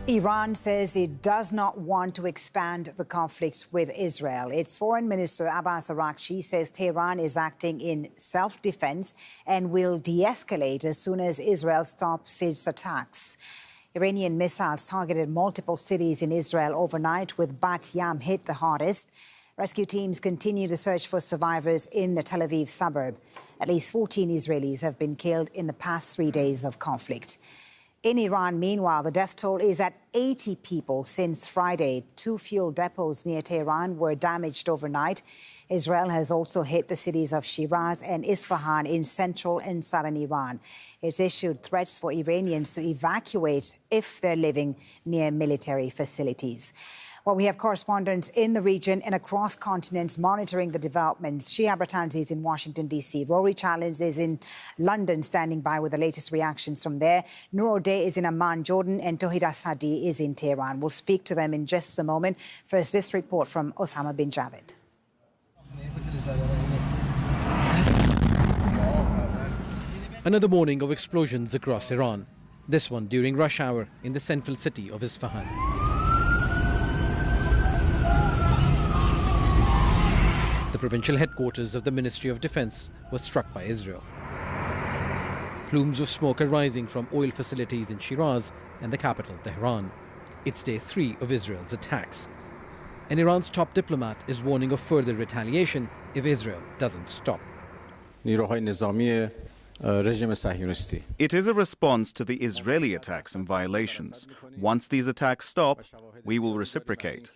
Iran says it does not want to expand the conflict with Israel. Its Foreign Minister Abbas Araghchi says Tehran is acting in self-defense and will de-escalate as soon as Israel stops its attacks. Iranian missiles targeted multiple cities in Israel overnight, with Bat Yam hit the hardest. Rescue teams continue the search for survivors in the Tel Aviv suburb. At least 14 Israelis have been killed in the past 3 days of conflict. In Iran, meanwhile, the death toll is at 80 people since Friday. 2 fuel depots near Tehran were damaged overnight. Israel has also hit the cities of Shiraz and Isfahan in central and southern Iran. It's issued threats for Iranians to evacuate if they're living near military facilities. Well, we have correspondents in the region and across continents monitoring the developments. Shia Bratanzi is in Washington, D.C. Rory Challenge is in London, standing by with the latest reactions from there. Noor O'Day is in Amman, Jordan, and Tawhida Sadi is in Tehran. We'll speak to them in just a moment. First, this report from Osama bin Javed. Another morning of explosions across Iran. This one during rush hour in the central city of Isfahan. The provincial headquarters of the Ministry of Defense was struck by Israel. Plumes of smoke are rising from oil facilities in Shiraz and the capital, Tehran. It's day 3 of Israel's attacks. And Iran's top diplomat is warning of further retaliation if Israel doesn't stop. It is a response to the Israeli attacks and violations. Once these attacks stop, we will reciprocate.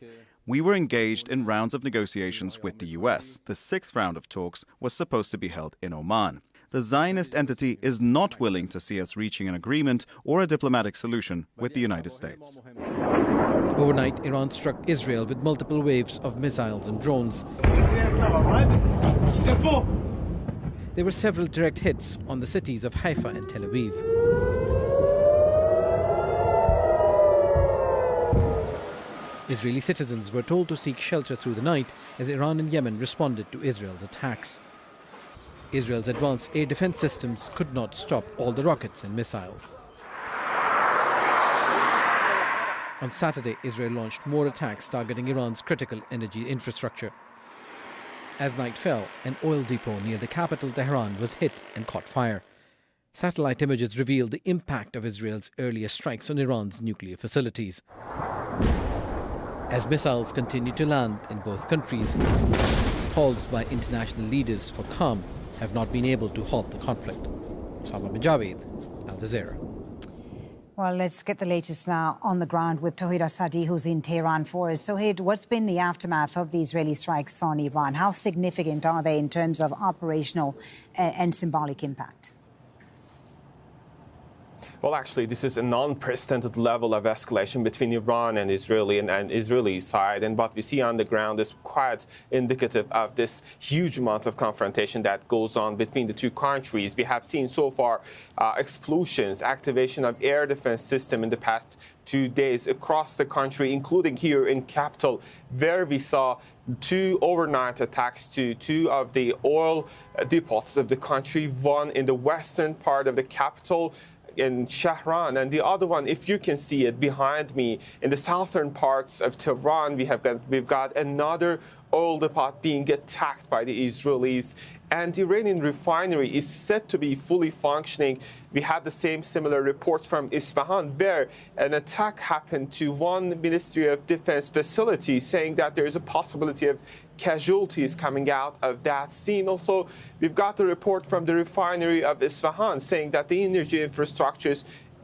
We were engaged in rounds of negotiations with the US. The 6th round of talks was supposed to be held in Oman. The Zionist entity is not willing to see us reaching an agreement or a diplomatic solution with the United States. Overnight, Iran struck Israel with multiple waves of missiles and drones. There were several direct hits on the cities of Haifa and Tel Aviv. Israeli citizens were told to seek shelter through the night as Iran and Yemen responded to Israel's attacks. Israel's advanced air defense systems could not stop all the rockets and missiles. On Saturday, Israel launched more attacks targeting Iran's critical energy infrastructure. As night fell, an oil depot near the capital, Tehran, was hit and caught fire. Satellite images revealed the impact of Israel's earlier strikes on Iran's nuclear facilities. As missiles continue to land in both countries, calls by international leaders for calm have not been able to halt the conflict. Osama bin Javed, Al Jazeera. Well, let's get the latest now on the ground with Tawhida Sadi, who's in Tehran for us. Tawhid, what's been the aftermath of the Israeli strikes on Iran? How significant are they in terms of operational and symbolic impact? Well, actually, this is an unprecedented level of escalation between Iran and Israeli side. And what we see on the ground is quite indicative of this huge amount of confrontation that goes on between the two countries. We have seen so far explosions, activation of air defense system in the past 2 days across the country, including here in capital, where we saw 2 overnight attacks to 2 of the oil depots of the country, one in the western part of the capital, in Shahran, and the other one, if you can see it behind me, in the southern parts of Tehran, we've got another oil depot being attacked by the Israelis, and the Iranian refinery is said to be fully functioning. We had the similar reports from Isfahan, where an attack happened to one Ministry of Defense facility, saying that there is a possibility of casualties coming out of that scene. Also, we've got the report from the refinery of Isfahan saying that the energy infrastructures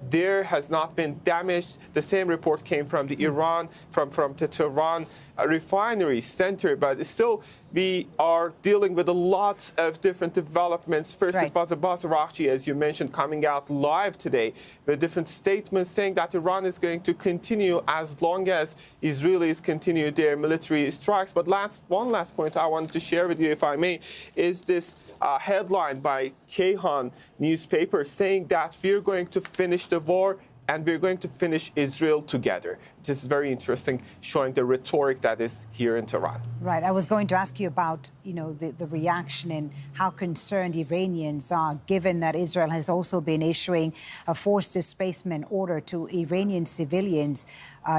there has not been damaged. The same report came from the the Tehran refinery center, but still we are dealing with a lot of different developments. First, It was Abbas Araghchi, as you mentioned, coming out live today with different statements saying that Iran is going to continue as long as Israelis continue their military strikes. But one last point I wanted to share with you, if I may, is this headline by Kayhan newspaper saying that we're going to finish the war and we're going to finish Israel together. This is very interesting, showing the rhetoric that is here in Tehran. Right. I was going to ask you about, the reaction and how concerned Iranians are, given that Israel has also been issuing a forced displacement order to Iranian civilians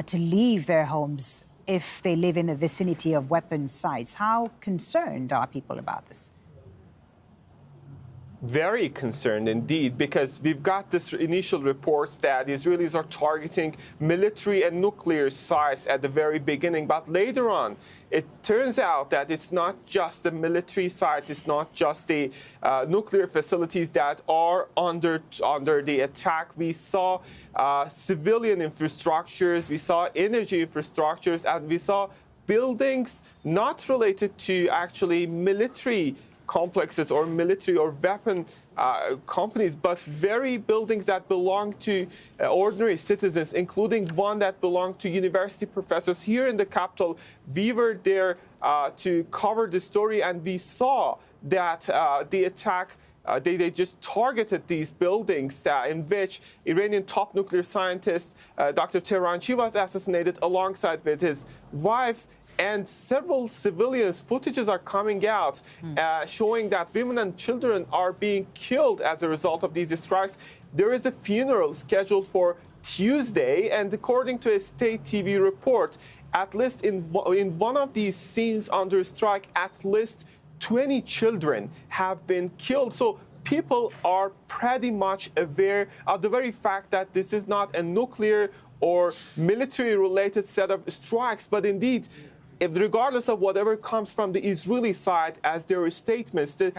to leave their homes if they live in the vicinity of weapons sites. How concerned are people about this? Very concerned indeed, because we've got this initial reports that Israelis are targeting military and nuclear sites at the very beginning. But later on, it turns out that it's not just the military sites, it's not just the nuclear facilities that are under the attack. We saw civilian infrastructures, we saw energy infrastructures, and we saw buildings not related to actually military complexes or military or weapon companies, but very buildings that belong to ordinary citizens, including one that belonged to university professors here in the capital. We were there to cover the story, and we saw that the attack, they just targeted these buildings in which Iranian top nuclear scientist Dr. Tehranchi was assassinated alongside with his wife. And several civilians, footages are coming out showing that women and children are being killed as a result of these strikes. There is a funeral scheduled for Tuesday, and according to a state TV report, at least in one of these scenes under strike, at least 20 children have been killed. So people are pretty much aware of the very fact that this is not a nuclear or military-related set of strikes, but indeed, regardless of whatever comes from the Israeli side as their statements, the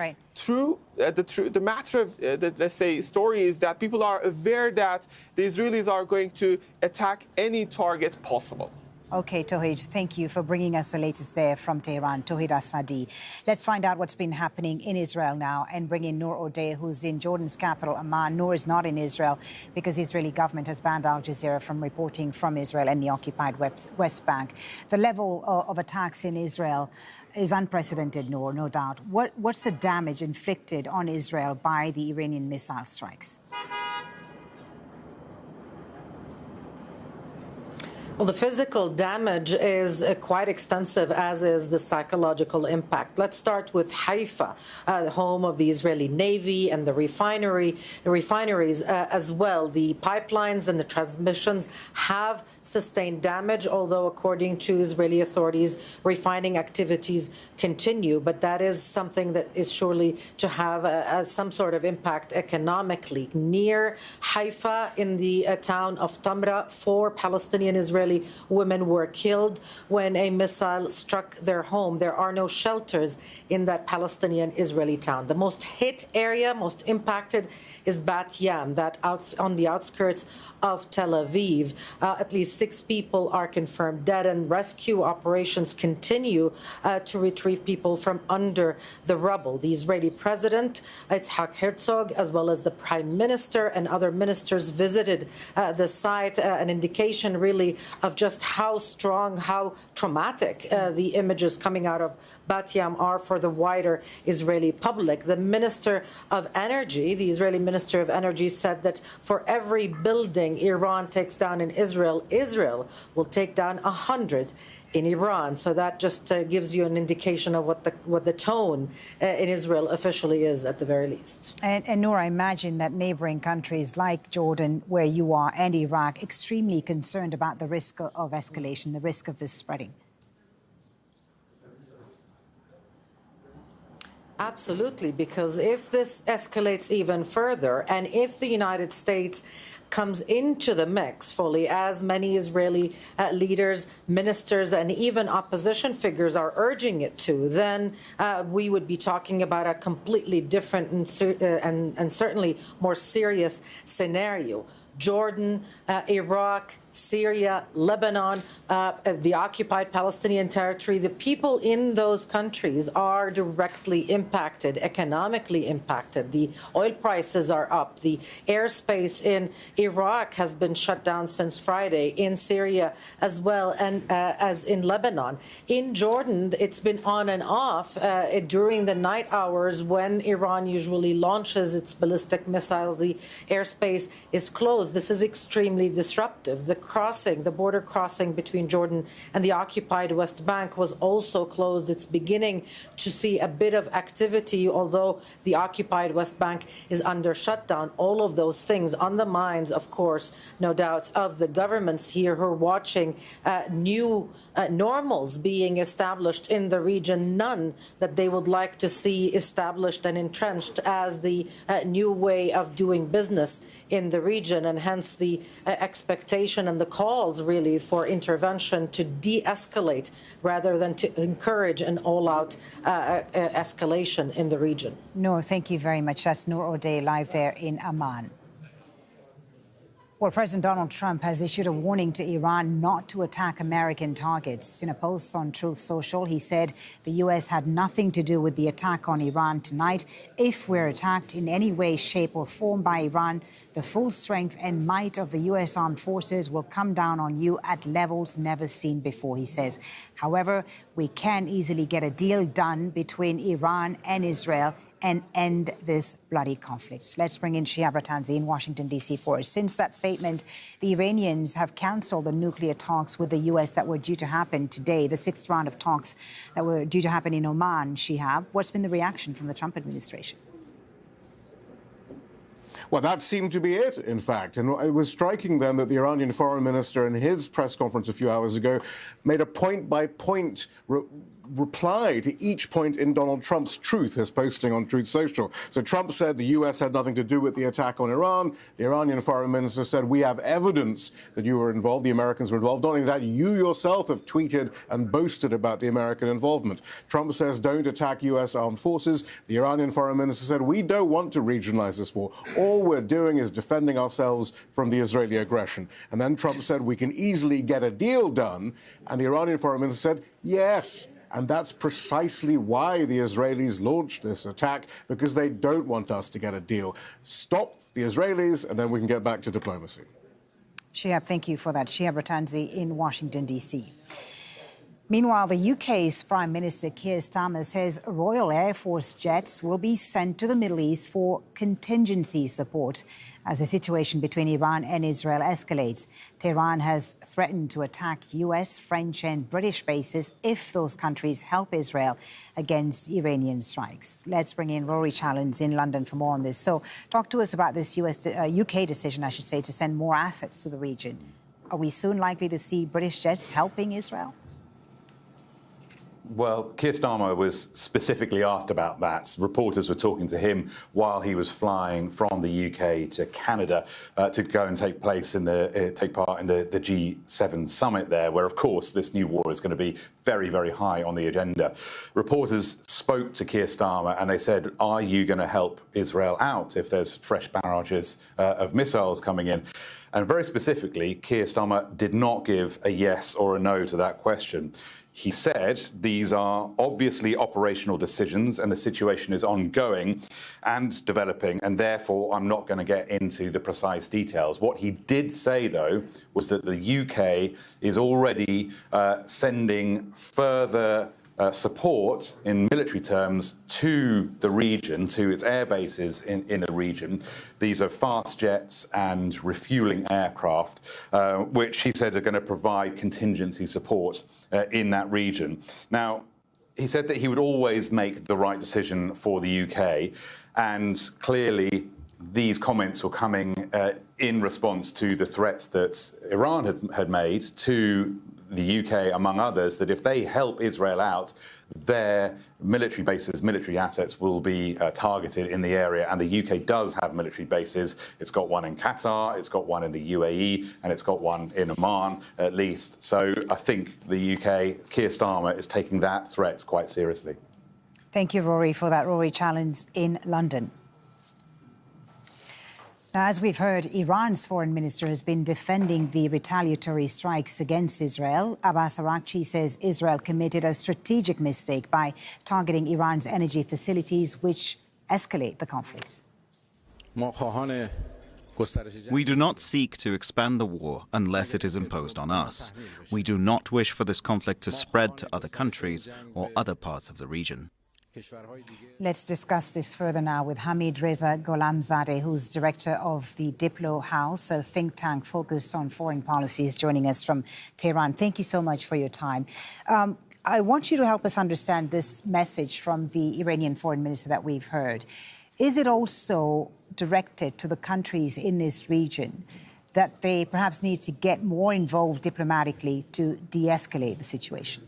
matter of let's say story is that people are aware that the Israelis are going to attack any target possible. Okay, Tauhid, thank you for bringing us the latest there from Tehran. Tauhid Asadi. Let's find out what's been happening in Israel now and bring in Noor O'Day, who's in Jordan's capital, Amman. Noor is not in Israel because the Israeli government has banned Al Jazeera from reporting from Israel and the occupied West Bank. The level of attacks in Israel is unprecedented, Noor, no doubt. What's the damage inflicted on Israel by the Iranian missile strikes? Well, the physical damage is quite extensive, as is the psychological impact. Let's start with Haifa, the home of the Israeli Navy and the refineries as well. The pipelines and the transmissions have sustained damage, although according to Israeli authorities, refining activities continue. But that is something that is surely to have some sort of impact economically. Near Haifa, in the town of Tamra, 4 Palestinian Israeli women were killed when a missile struck their home. There are no shelters in that Palestinian Israeli town. The most hit area, most impacted, is Bat Yam, that on the outskirts of Tel Aviv. At least 6 people are confirmed dead, and rescue operations continue to retrieve people from under the rubble. The Israeli president, Yitzhak Herzog, as well as the prime minister and other ministers visited the site, an indication really of just how strong, how traumatic the images coming out of Bat Yam are for the wider Israeli public. The Minister of Energy, the Israeli Minister of Energy, said that for every building Iran takes down in Israel, Israel will take down 100 in Iran. So that just gives you an indication of what the tone in Israel officially is, at the very least. And Noor, I imagine that neighboring countries like Jordan, where you are, and Iraq, extremely concerned about the risk of escalation, the risk of this spreading. Absolutely, because if this escalates even further, and if the United States comes into the mix fully, as many Israeli leaders, ministers, and even opposition figures are urging it to, then we would be talking about a completely different and certainly more serious scenario. Jordan, Iraq, Syria, Lebanon, the occupied Palestinian territory. The people in those countries are directly impacted, economically impacted. The oil prices are up. The airspace in Iraq has been shut down since Friday, in Syria as well, and as in Lebanon. In Jordan, it's been on and off during the night hours when Iran usually launches its ballistic missiles. The airspace is closed. This is extremely disruptive. The border crossing between Jordan and the occupied West Bank was also closed. It's beginning to see a bit of activity, although the occupied West Bank is under shutdown. All of those things on the minds, of course, no doubt, of the governments here who are watching new normals being established in the region, none that they would like to see established and entrenched as the new way of doing business in the region, and hence the expectation and the calls really for intervention to de-escalate rather than to encourage an all-out escalation in the region. Noor, thank you very much. That's Noor O'Day live there in Amman. Well, President Donald Trump has issued a warning to Iran not to attack American targets. In a post on Truth Social, he said the U.S. had nothing to do with the attack on Iran tonight. If we're attacked in any way, shape or form by Iran, the full strength and might of the U.S. armed forces will come down on you at levels never seen before, he says. However, we can easily get a deal done between Iran and Israel and end this bloody conflict. Let's bring in Shihab Ratanzi in Washington, D.C. for us. Since that statement, the Iranians have cancelled the nuclear talks with the U.S. that were due to happen today, the sixth round of talks that were due to happen in Oman. Shihab, what's been the reaction from the Trump administration? Well, that seemed to be it, in fact. And it was striking then that the Iranian foreign minister in his press conference a few hours ago made a point-by-point reply to each point in Donald Trump's truth, his posting on Truth Social. So Trump said the U.S. had nothing to do with the attack on Iran. The Iranian foreign minister said, we have evidence that you were involved, the Americans were involved. Not only that, you yourself have tweeted and boasted about the American involvement. Trump says, don't attack U.S. armed forces. The Iranian foreign minister said, we don't want to regionalize this war. All we're doing is defending ourselves from the Israeli aggression. And then Trump said, we can easily get a deal done. And the Iranian foreign minister said, yes. And that's precisely why the Israelis launched this attack, because they don't want us to get a deal. Stop the Israelis, and then we can get back to diplomacy. Shihab, thank you for that. Shihab Ratanzi in Washington, D.C. Meanwhile, the UK's Prime Minister Keir Starmer says Royal Air Force jets will be sent to the Middle East for contingency support as the situation between Iran and Israel escalates. Tehran has threatened to attack US, French and British bases if those countries help Israel against Iranian strikes. Let's bring in Rory Challens in London for more on this. So talk to us about this UK decision, I should say, to send more assets to the region. Are we soon likely to see British jets helping Israel? Well, Keir Starmer was specifically asked about that. Reporters were talking to him while he was flying from the UK to Canada to go and take part in the G7 summit there, where, of course, this new war is going to be very, very high on the agenda. Reporters spoke to Keir Starmer and they said, are you going to help Israel out if there's fresh barrages of missiles coming in? And very specifically, Keir Starmer did not give a yes or a no to that question. He said these are obviously operational decisions and the situation is ongoing and developing, and therefore I'm not going to get into the precise details. What he did say, though, was that the UK is already sending further support in military terms to the region, to its air bases in the region. These are fast jets and refueling aircraft, which he said are going to provide contingency support in that region. Now, he said that he would always make the right decision for the UK, and clearly these comments were coming in response to the threats that Iran had made to the UK, among others, that if they help Israel out, their military bases, military assets will be targeted in the area. And the UK does have military bases. It's got one in Qatar, it's got one in the UAE, and it's got one in Oman, at least. So I think the UK, Keir Starmer, is taking that threat quite seriously. Thank you, Rory, for that. Rory Challens in London. Now, as we've heard, Iran's foreign minister has been defending the retaliatory strikes against Israel. Abbas Araghchi says Israel committed a strategic mistake by targeting Iran's energy facilities, which escalate the conflict. We do not seek to expand the war unless it is imposed on us. We do not wish for this conflict to spread to other countries or other parts of the region. Let's discuss this further now with Hamid Reza Gholamzadeh, who's director of the Diplo House, a think tank focused on foreign policies, joining us from Tehran. Thank you so much for your time. I want you to help us understand this message from the Iranian foreign minister that we've heard. Is it also directed to the countries in this region that they perhaps need to get more involved diplomatically to de-escalate the situation?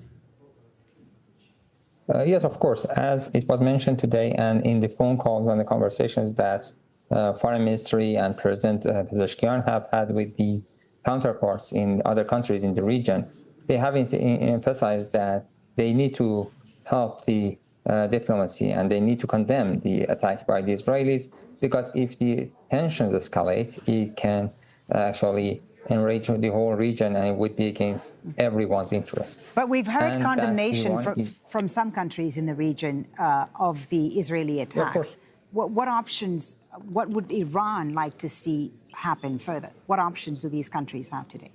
Yes, of course. As it was mentioned today and in the phone calls and the conversations that Foreign Ministry and President Pezeshkian have had with the counterparts in other countries in the region, they have emphasized that they need to help the diplomacy and they need to condemn the attack by the Israelis, because if the tensions escalate, it can actually enrage the whole region and it would be against everyone's interest. But we've heard condemnation from some countries in the region of the Israeli attacks. What options, what would Iran like to see happen further? What options do these countries have today?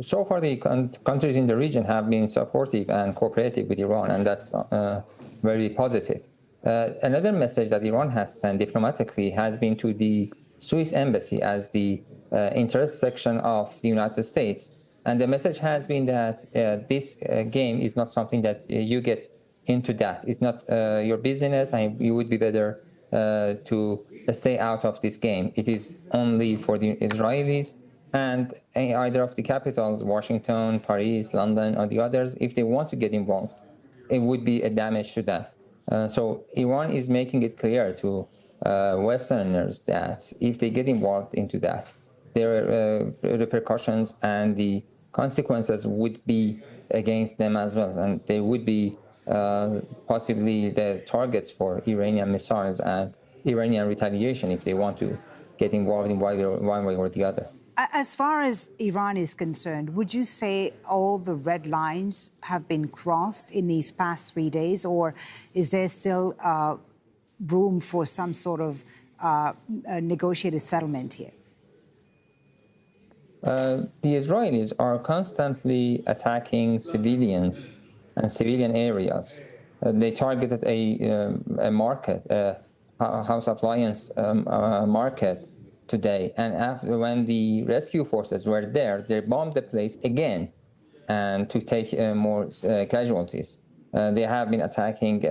So far, the countries in the region have been supportive and cooperative with Iran, and that's very positive. Another message that Iran has sent diplomatically has been to the Swiss embassy as the interest section of the United States. And the message has been that this game is not something that you get into that. It's not your business, and you would be better to stay out of this game. It is only for the Israelis and either of the capitals, Washington, Paris, London, or the others. If they want to get involved, it would be a damage to them. So Iran is making it clear to Westerners that if they get involved into that, their repercussions and the consequences would be against them as well, and they would be possibly the targets for Iranian missiles and Iranian retaliation if they want to get involved in one way or the other. As far as Iran is concerned, would you say all the red lines have been crossed in these past 3 days, or is there still room for some sort of negotiated settlement here? The Israelis are constantly attacking civilians and civilian areas. They targeted a market, a house appliance market today. And after, when the rescue forces were there, they bombed the place again and to take more casualties. They have been attacking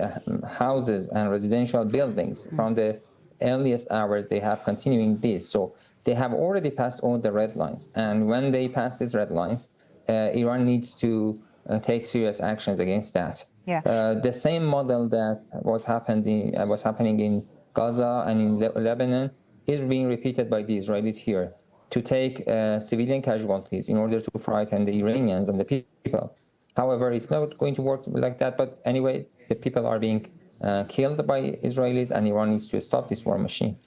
houses and residential buildings. From the earliest hours, they have continuing this. So they have already passed all the red lines. And when they pass these red lines, Iran needs to take serious actions against that. Yeah. The same model that was happening in Gaza and in Lebanon is being repeated by the Israelis here to take civilian casualties in order to frighten the Iranians and the people. However, it's not going to work like that. But anyway, the people are being killed by Israelis, and Iran needs to stop this war machine.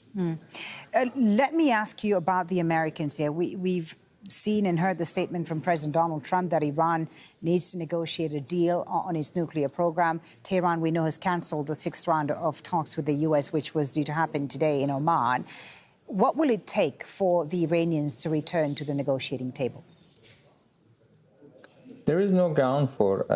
Let me ask you about the Americans here. We've seen and heard the statement from President Donald Trump that Iran needs to negotiate a deal on its nuclear program. Tehran, we know, has cancelled the 6th round of talks with the U.S., which was due to happen today in Oman. What will it take for the Iranians to return to the negotiating table? There is no ground for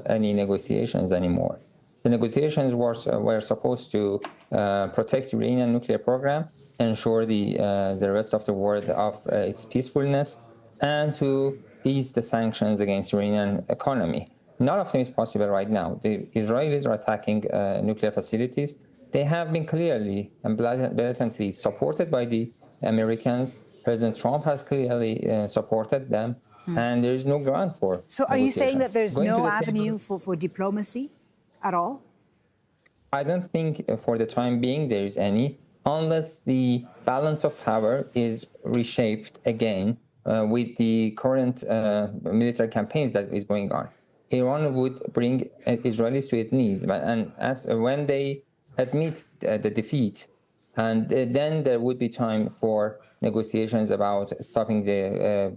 any negotiations anymore. The negotiations were supposed to protect the Iranian nuclear program, ensure the rest of the world of its peacefulness, and to ease the sanctions against the Iranian economy. None of them is possible right now. The Israelis are attacking nuclear facilities. They have been clearly and blatantly supported by the Americans. President Trump has clearly supported them, and there is no ground for So are you saying that there's no avenue for diplomacy at all? I don't think for the time being there is any, unless the balance of power is reshaped again with the current military campaigns that is going on. Iran would bring Israelis to its knees, and when they admit the defeat, And then there would be time for negotiations about stopping the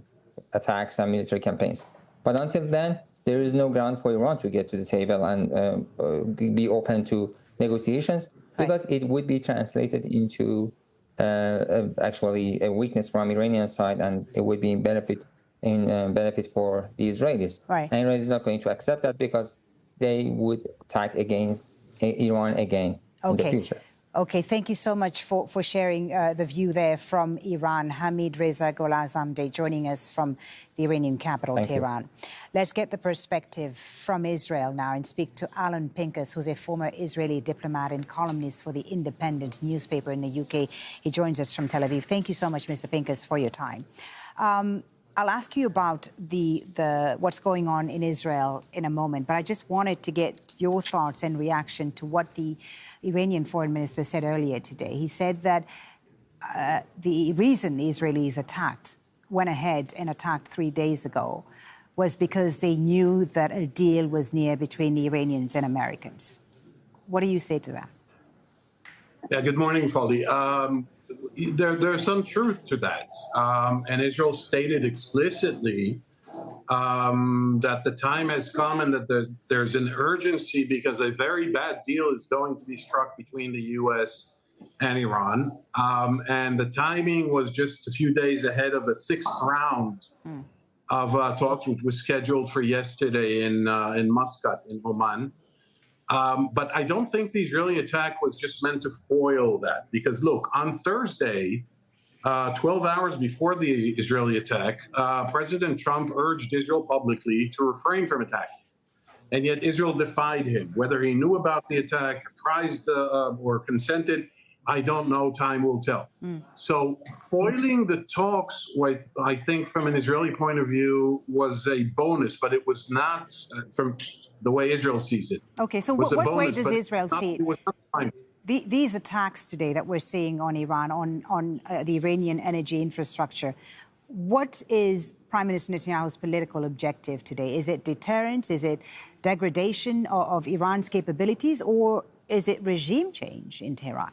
attacks and military campaigns. But until then, there is no ground for Iran to get to the table and be open to negotiations, because it would be translated into actually a weakness from Iranian side, and it would be benefit for the Israelis. Right. And Iran is not going to accept that, because they would attack against Iran again in the future. Okay, thank you so much for sharing the view there from Iran. Hamid Reza Golazamdeh joining us from the Iranian capital, Tehran. Let's get the perspective from Israel now and speak to Alan Pincus, who's a former Israeli diplomat and columnist for the Independent newspaper in the UK. He joins us from Tel Aviv. Thank you so much, Mr. Pincus, for your time. I'll ask you about what's going on in Israel in a moment, but I just wanted to get your thoughts and reaction to what the Iranian foreign minister said earlier today. He said that the reason the Israelis went ahead and attacked 3 days ago was because they knew that a deal was near between the Iranians and Americans. What do you say to that? Yeah, good morning, Folly. There's some truth to that. And Israel stated explicitly that the time has come and that there's an urgency because a very bad deal is going to be struck between the U.S. and Iran. And the timing was just a few days ahead of the 6th round of talks, which was scheduled for yesterday in Muscat, in Oman. But I don't think the Israeli attack was just meant to foil that. Because, look, on Thursday, 12 hours before the Israeli attack, President Trump urged Israel publicly to refrain from attacking. And yet Israel defied him. Whether he knew about the attack, apprised or consented, I don't know. Time will tell. So foiling the talks, I think from an Israeli point of view, was a bonus, but it was not from the way Israel sees it. Okay, so what way does Israel see it? These attacks today that we're seeing on Iran, on the Iranian energy infrastructure, what is Prime Minister Netanyahu's political objective today? Is it deterrence? Is it degradation of Iran's capabilities? Or is it regime change in Tehran?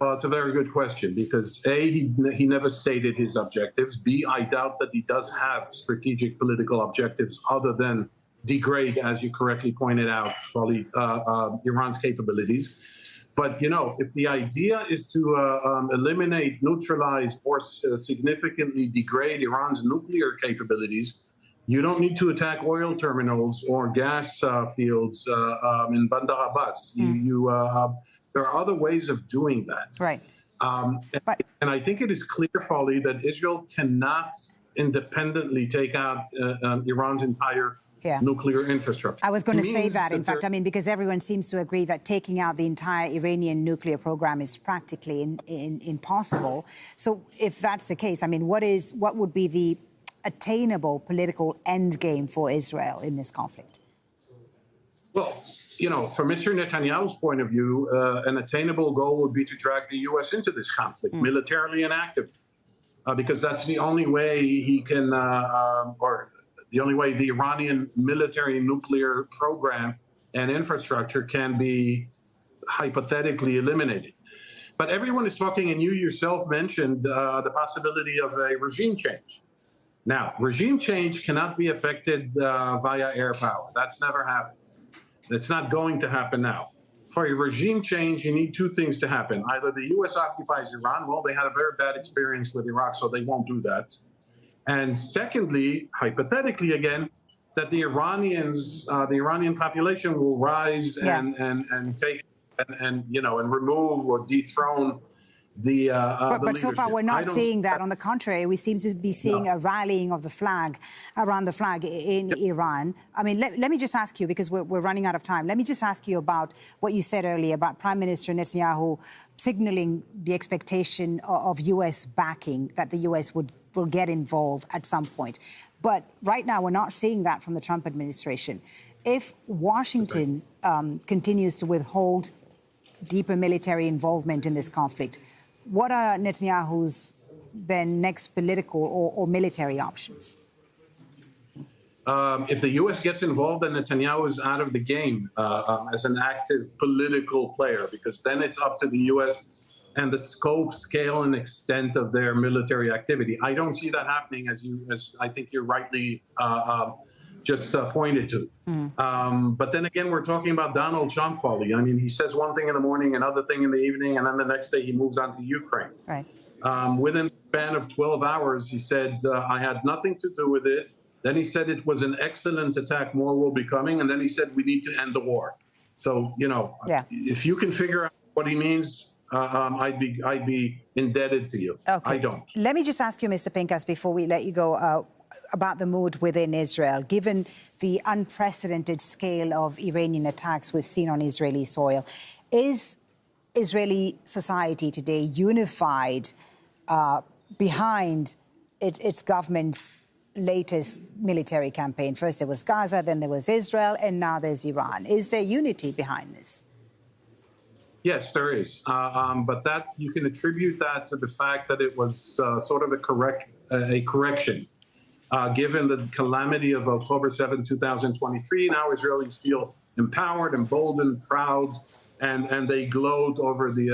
Well, it's a very good question because A, he never stated his objectives. B, I doubt that he does have strategic political objectives other than degrade, as you correctly pointed out, Iran's capabilities. But, you know, if the idea is to eliminate, neutralize, or significantly degrade Iran's nuclear capabilities, you don't need to attack oil terminals or gas fields in Bandar Abbas. There are other ways of doing that. Right. And I think it is clear, Folly, that Israel cannot independently take out Iran's entire nuclear infrastructure. I was going to say that, in fact, I mean, because everyone seems to agree that taking out the entire Iranian nuclear program is practically impossible. So if that's the case, I mean, what would be the attainable political end game for Israel in this conflict? Well, you know, from Mr. Netanyahu's point of view, an attainable goal would be to drag the U.S. into this conflict, militarily and actively, because that's the only way he can, or the only way the Iranian military nuclear program and infrastructure can be hypothetically eliminated. But everyone is talking, and you yourself mentioned the possibility of a regime change. Now, regime change cannot be affected via air power. That's never happened. It's not going to happen now. For a regime change, you need two things to happen. Either the U.S. occupies Iran. Well, they had a very bad experience with Iraq, so they won't do that. And secondly, hypothetically again, that the Iranians, the Iranian population will rise and take and remove or dethrone the but so far we're not seeing that. On the contrary, we seem to be seeing a rallying of the flag, around the flag in Iran. I mean, let me just ask you, because we're running out of time, let me just ask you about what you said earlier about Prime Minister Netanyahu signaling the expectation of U.S. backing, that the U.S. will get involved at some point. But right now, we're not seeing that from the Trump administration. If Washington continues to withhold deeper military involvement in this conflict, what are Netanyahu's then next political or military options? If the U.S. gets involved, then Netanyahu is out of the game as an active political player, because then it's up to the U.S. and the scope, scale, and extent of their military activity. I don't see that happening, as I think you're rightly just pointed to. But then again, we're talking about Donald Trump, Folly. I mean, he says one thing in the morning, another thing in the evening, and then the next day he moves on to Ukraine. Right. Within the span of 12 hours, he said, I had nothing to do with it. Then he said it was an excellent attack, more will be coming. And then he said, we need to end the war. So, you know, if you can figure out what he means, I'd be indebted to you. Okay. I don't. Let me just ask you, Mr. Pincus, before we let you go, about the mood within Israel. Given the unprecedented scale of Iranian attacks we've seen on Israeli soil, is Israeli society today unified behind its government's latest military campaign? First there was Gaza, then there was Israel, and now there's Iran. Is there unity behind this? Yes, there is. But that you can attribute that to the fact that it was sort of a correction. Given the calamity of October 7, 2023, now Israelis feel empowered, emboldened, proud, and they gloat over the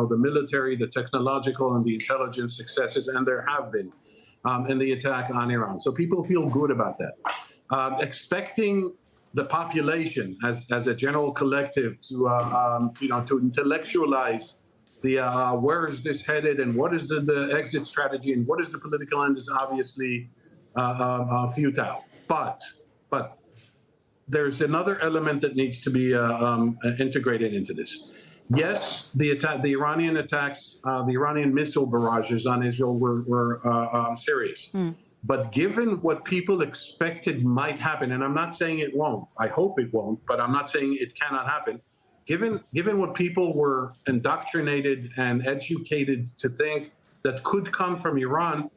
the military, the technological, and the intelligence successes, and there have been in the attack on Iran. So people feel good about that. Expecting the population as a general collective to to intellectualize the where is this headed and what is the exit strategy and what is the political end is obviously futile. But there's another element that needs to be integrated into this. Yes, the Iranian attacks, the Iranian missile barrages on Israel were serious. But given what people expected might happen, and I'm not saying it won't, I hope it won't, but I'm not saying it cannot happen. Given what people were indoctrinated and educated to think that could come from Iran,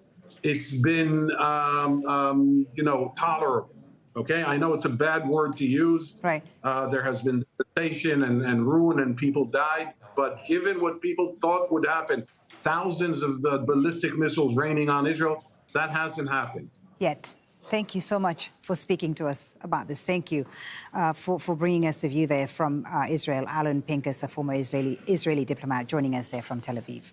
it's been, tolerable. Okay, I know it's a bad word to use. Right. There has been devastation and ruin, and people died. But given what people thought would happen, thousands of ballistic missiles raining on Israel, that hasn't happened yet. Thank you so much for speaking to us about this. Thank you for bringing us the view there from Israel. Alan Pincus, a former Israeli diplomat, joining us there from Tel Aviv.